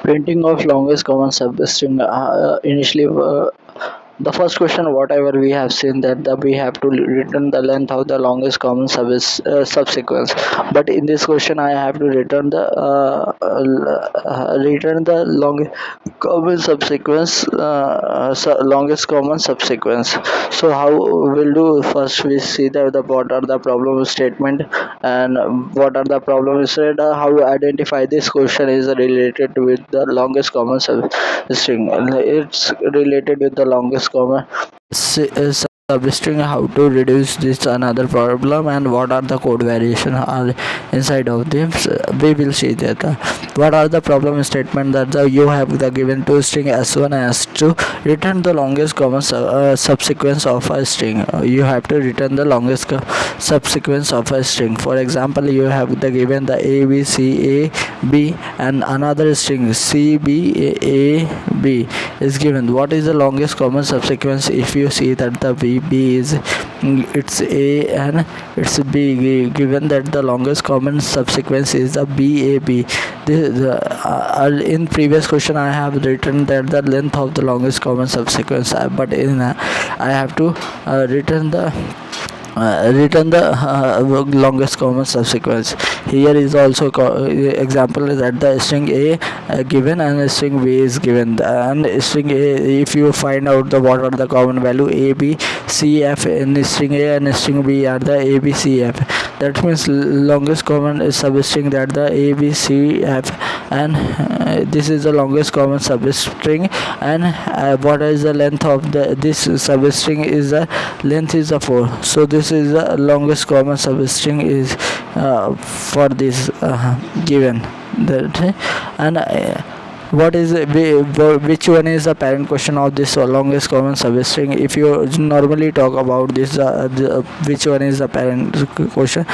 Printing of longest common substring. Initially, the first question, whatever we have seen, that we have to return the length of the longest common subsequence. But in this question, I have to return the long common subsequence, longest common subsequence. So how we'll do? First, we see that what are the problem statement and what are the problem stated. How to identify this question is related with the longest common string. It's related with the longest common substring. How to reduce this another problem, and what are the code variation are inside of this. We will see that what are the problem statement that you have the given two string s1 and s2. Return the longest common subsequence of a string. You have to return the longest subsequence of a string. For example, you have the given the a b c a b and another string c b a b is given. What is the longest common subsequence? If you see that the b is it's a and it's b, given that the longest common subsequence is the bab. In previous question I have written that the length of the longest common subsequence, but I have to return the longest common subsequence. Here is also example that the string a given and string b is given, and string a, if you find out the what are the common value a b c f in string a and string b are the a b c f. That means longest common is substring that the a b c f, and this is the longest common substring. And what is the length of this substring is the length is a 4. So this is the longest common substring is for this given that. And what is which one is the parent question of this longest common substring? If you normally talk about this, which one is the parent question?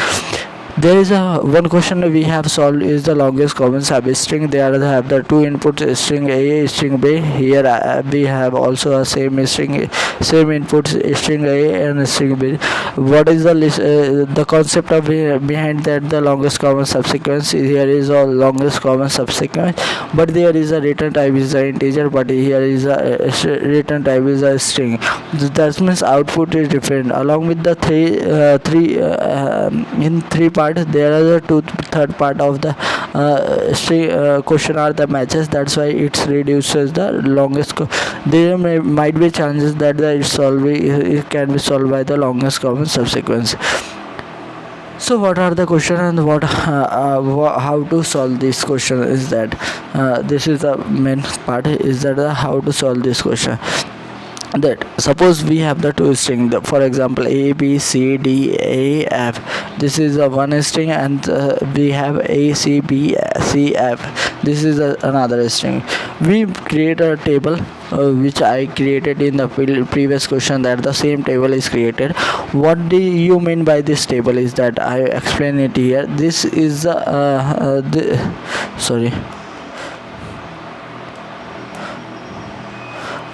There is one question we have solved is the longest common substring. They have the two inputs, string a, string b. Here we have also a same string, same inputs, string a and string b. What is the concept of behind that the longest common subsequence? Here is a longest common subsequence, but there is a return type is the integer, but here is a return type is a string. That means output is different. Along with the in three parts, there are the third part of the question are the matches. That's why it reduces the longest there might be chances that it can be solved by the longest common subsequence. So what are the question and how to solve this question is that this is the main part is that how to solve this question. That suppose we have the two string, for example a b c d a f. This is a one string, and we have a c b c f. This is another string. We create a table which I created in the previous question, that the same table is created. What do you mean by this table is that I explain it here. This is sorry,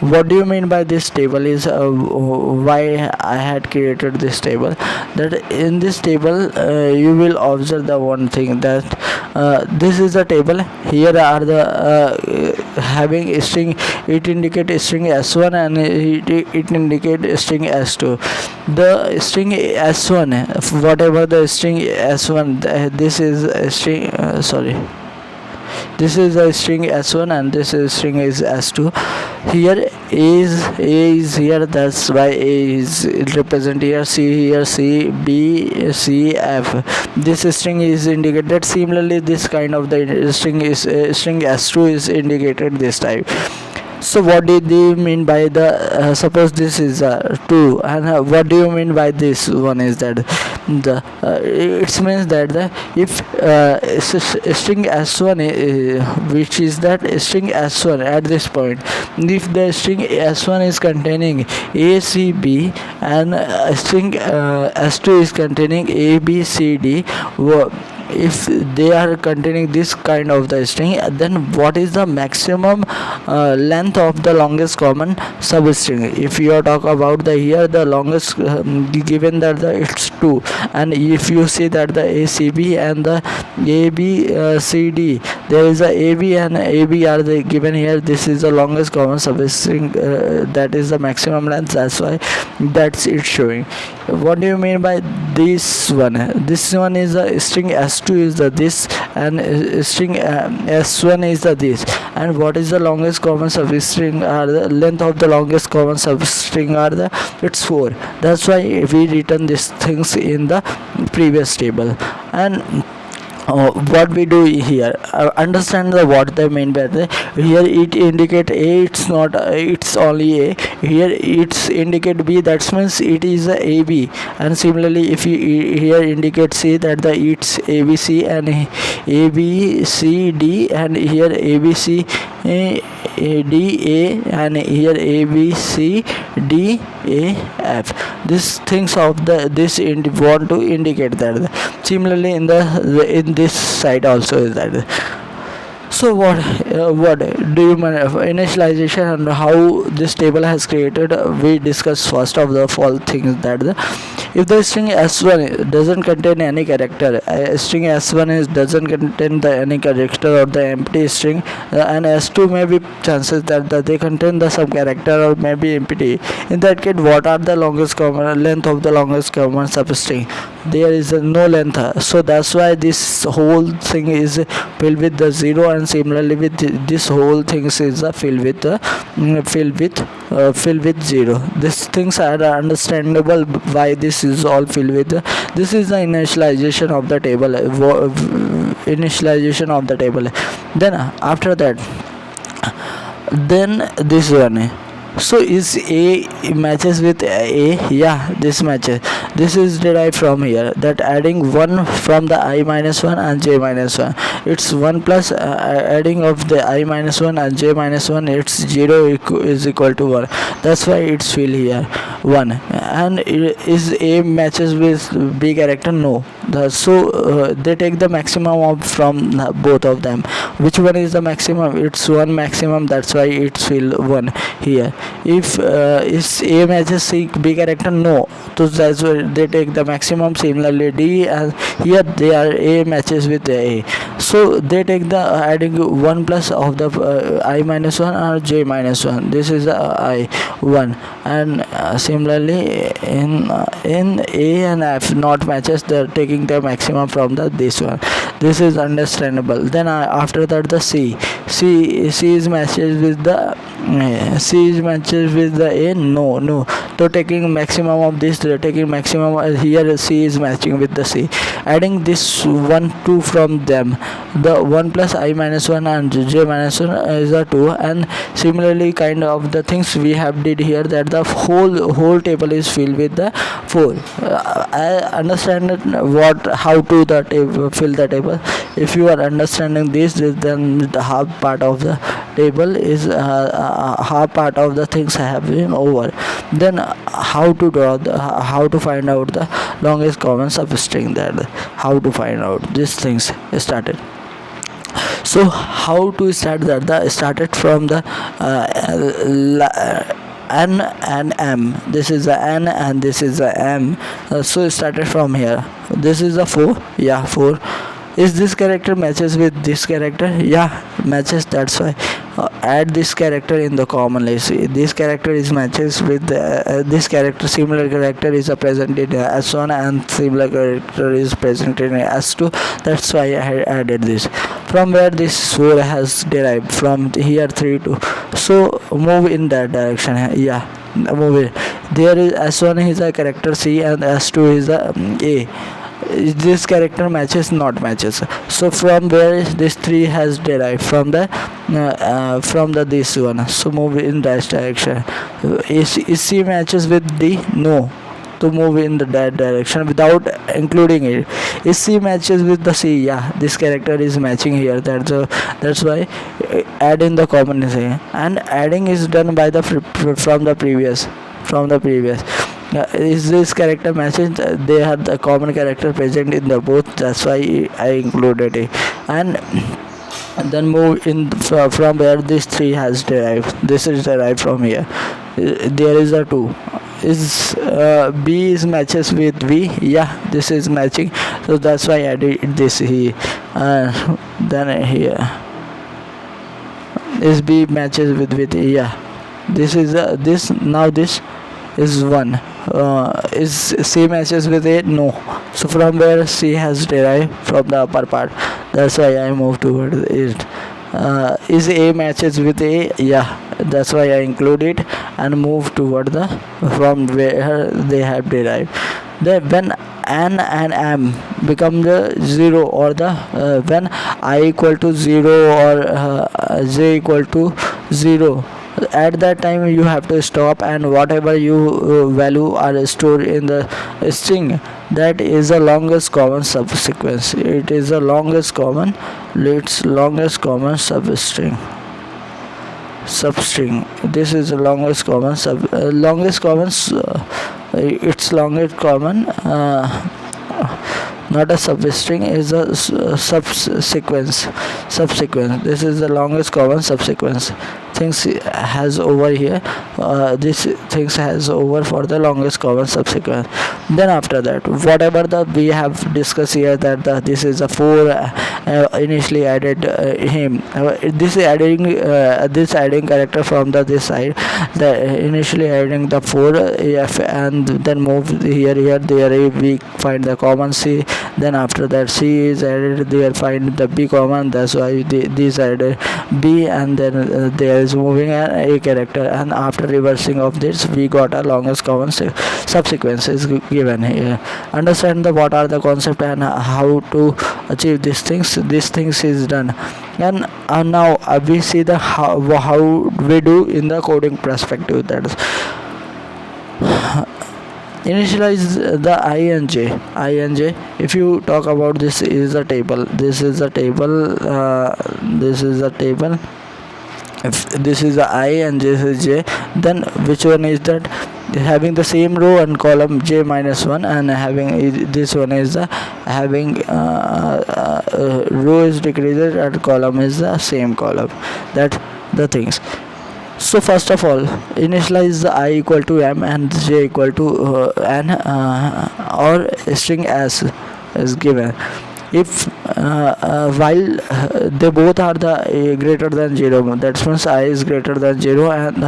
what do you mean by this table is why I had created this table. That in this table you will observe the one thing, that this is the table. Here are the having string, it indicates string s1 and it indicates string s2. The string s1, whatever the string s1, this is a string this is a string s1 and this is string is s2. Here a is here, that's why a is represent here, c here, c b c f. This string is indicated. Similarly, this kind of the string is string s2 is indicated this type. So what do they mean by the suppose this is 2, and what do you mean by this one is that the it means that if string s1 which is that string s1 at this point, if the string s1 is containing a c b and string s2 is containing a b c d, if they are containing this kind of the string, then what is the maximum length of the longest common substring? If you are talk about the here the longest given that it's 2, and if you see that the ACB and the ABCD, there is a AB and AB are the given here. This is the longest common substring, that is the maximum length. That's why that's it showing. What do you mean by this one? This one is a string S2 is the this, and string S1 is the this. And what is the longest common substring, or the length of the longest common substring are the it's 4. That's why we written these things in the previous table. And what we do here, understand the what they mean by the here it indicate A, it's not it's only A. Here it's indicate B, that means it is a AB. And similarly if you here indicate C, that the it's ABC and ABCD, and here ABC DA, and here ABCDAF. These things of the this want to indicate that. Similarly in in this side also is that. So what do you mean initialization and how this table has created? We discuss first of the all things that if the string S1 doesn't contain any character, string S1 doesn't contain any character or the empty string, and S2 may be chances that they contain some character or maybe empty. In that case, what are the longest common length of the longest common substring? There is no length, so that's why this whole thing is filled with the 0, and similarly with this whole thing is filled with 0. These things are understandable why this is all filled with this is the initialization of the table. Then after that, then this one. So is A matches with A? Yeah, this matches. This is derived from here, that adding 1 from the I minus 1 and j minus 1, it's 1 plus adding of the I minus 1 and j minus 1, it's 0 is equal to 1. That's why it's filled here 1. And is A matches with B character? No. So they take the maximum of from both of them. Which one is the maximum? It's 1 maximum. That's why it's filled 1 here. If is A matches C B character? No. So that's why they take the maximum. Similarly D, and here they are A matches with A, so they take the adding 1 plus of the I minus 1 or j minus 1. This is I 1. And similarly in A and F not matches, they're taking the maximum from the this one. This is understandable. Then after that the C is matches with the A. No. So taking maximum of this, they're taking maximum here. C is matching with the C. Adding this 1 2 from them, the 1 plus I minus 1 and j minus 1 is a 2. And similarly kind of the things we have did here, that the whole table is filled with the 4. I understand how to the table, fill the table. If you are understanding this, then the half part of the table is half part of the things have been over. Then how to draw how to find out the longest common substring, that how to find out these things started. So how to start that? Started from the N and M. This is the N and this is the M. So it started from here. This is the 4. Yeah, 4. Is this character matches with this character? Yeah, matches. That's why add this character in the common list. This character is matches with this character. Similar character is present in S1 and similar character is present in S2. That's why I added this. From where this 4 has derived from here 3 to. So move in that direction. Yeah, move it. There is S1 is a character C and S2 is a A. This character matches, not matches. So from where this 3 has derived from the this one. So move in that direction. Is C matches with D? No. To move in that direction without including it. Is C matches with the C? Yeah, this character is matching here. That's why add in the common thing. And adding is done by the from the previous. Is this character matching? They are the common character present in the both, that's why I included it. And then move in from where this 3 has derived. This is derived from here. There is a 2. Is B is matches with V? Yeah, this is matching, so that's why I did this here. Then here is B matches with yeah, this is this. Now this is 1. Is C matches with A? No. So from where C has derived? From the upper part, that's why I move toward it. Is A matches with A? Yeah, that's why I include it and move toward the from where they have derived. Then when n and m become the 0, or the when I equal to 0 or j equal to 0, at that time you have to stop, and whatever you value are stored in the string, that is the longest common subsequence. It is the longest common substring. This is the longest common its longest common, not a substring, is a subsequence. This is the longest common subsequence. Things has over here, this things has over for the longest common subsequence. Then after that, whatever the we have discussed here, that this is a 4 initially added him, this adding character from this side, the initially adding the 4 and then move here there we find the common C. Then after that C is added, there find the B common, that's why these added B, and then there is moving a character, and after reversing of this we got a longest common subsequence is given here. Understand what are the concept and how to achieve these things. These things is done, and now we see the how we do in the coding perspective. That is, initialize the ing. If you talk about this is a table, this is a table, if this is the I and this is j, then which one is that? Having the same row and column j minus 1, and having this one is the having row is decreased and column is the same column. That the things. So first of all, initialize the I equal to m and j equal to n, or string s is given. If while they both are the greater than 0, that means I is greater than 0 and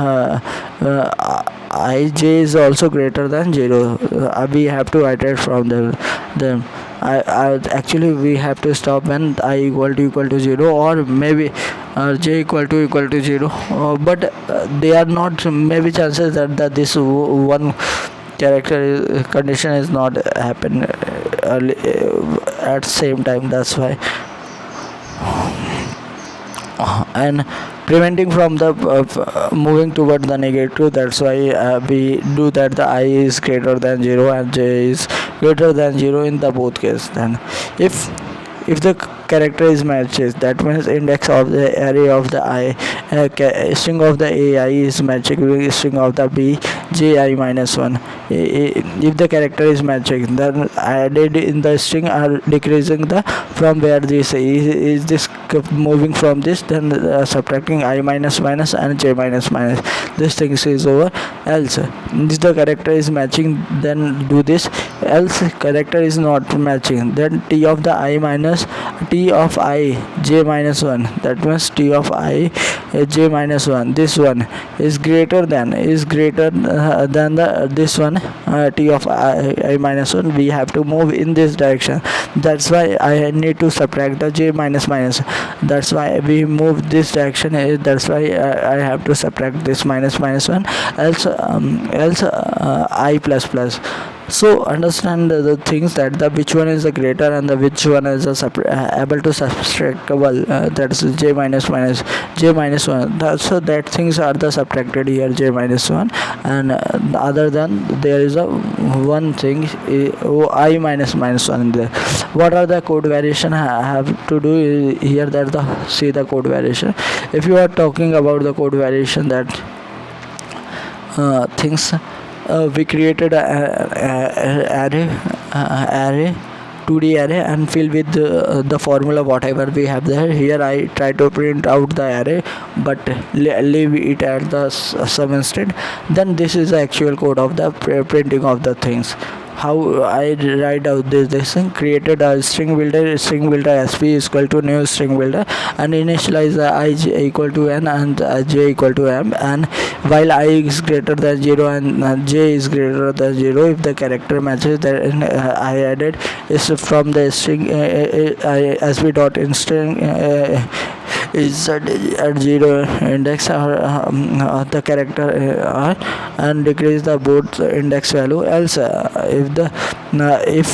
ij is also greater than 0, we have to iterate from them. Actually we have to stop when I equal to 0, or maybe j equal to 0, but they are not, maybe chances that this one character condition is not happen early, at same time, that's why. And preventing from the moving toward the negative, that's why we do that the I is greater than 0 and j is greater than 0 in the both case. Then if the character is matches, that means index of the array of the I, string of the ai is matching with string of the b j I minus 1. If the character is matching, then added in the string are decreasing the from where this is this moving from this, then subtracting I minus minus and j minus minus, this thing is over. Else if the character is matching, then do this. Else character is not matching, then t of the I minus t of I j minus 1, that means t of I j minus 1, this one is greater than the this one t of I minus 1, we have to move in this direction. That's why I need to subtract the j minus minus, that's why we move this direction. That's why I have to subtract this minus 1. Else I plus plus. So understand the things, that the which one is the greater and the which one is able to subtractable, that's j minus j minus 1. So that things are the subtracted here, j minus 1, and other than there is a one thing I minus 1 in there. What are the code variation I have to do here? That the see the code variation. If you are talking about the code variation, that things we created array 2D array and fill with the formula whatever we have there. Here I try to print out the array but leave it at the sum instead. Then this is the actual code of the printing of the things. How I write out this thing: created a string builder sp is equal to new string builder, and initialize the I equal to n and j equal to m, and while I is greater than 0 and j is greater than 0, if the character matches, then I added is from the string sp dot in string is at 0 index or the character and decrease the both index value. Else if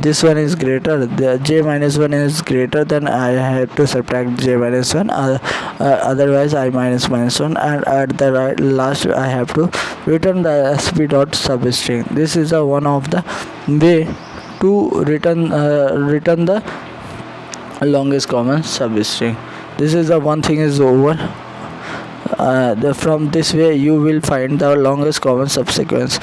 this one is greater, the j minus 1 is greater, then I have to subtract j minus 1, otherwise I minus 1, and at the last I have to return the sp dot substring. This is one of the way to return the longest common substring. This is the one thing is over. From this way you will find the longest common subsequence.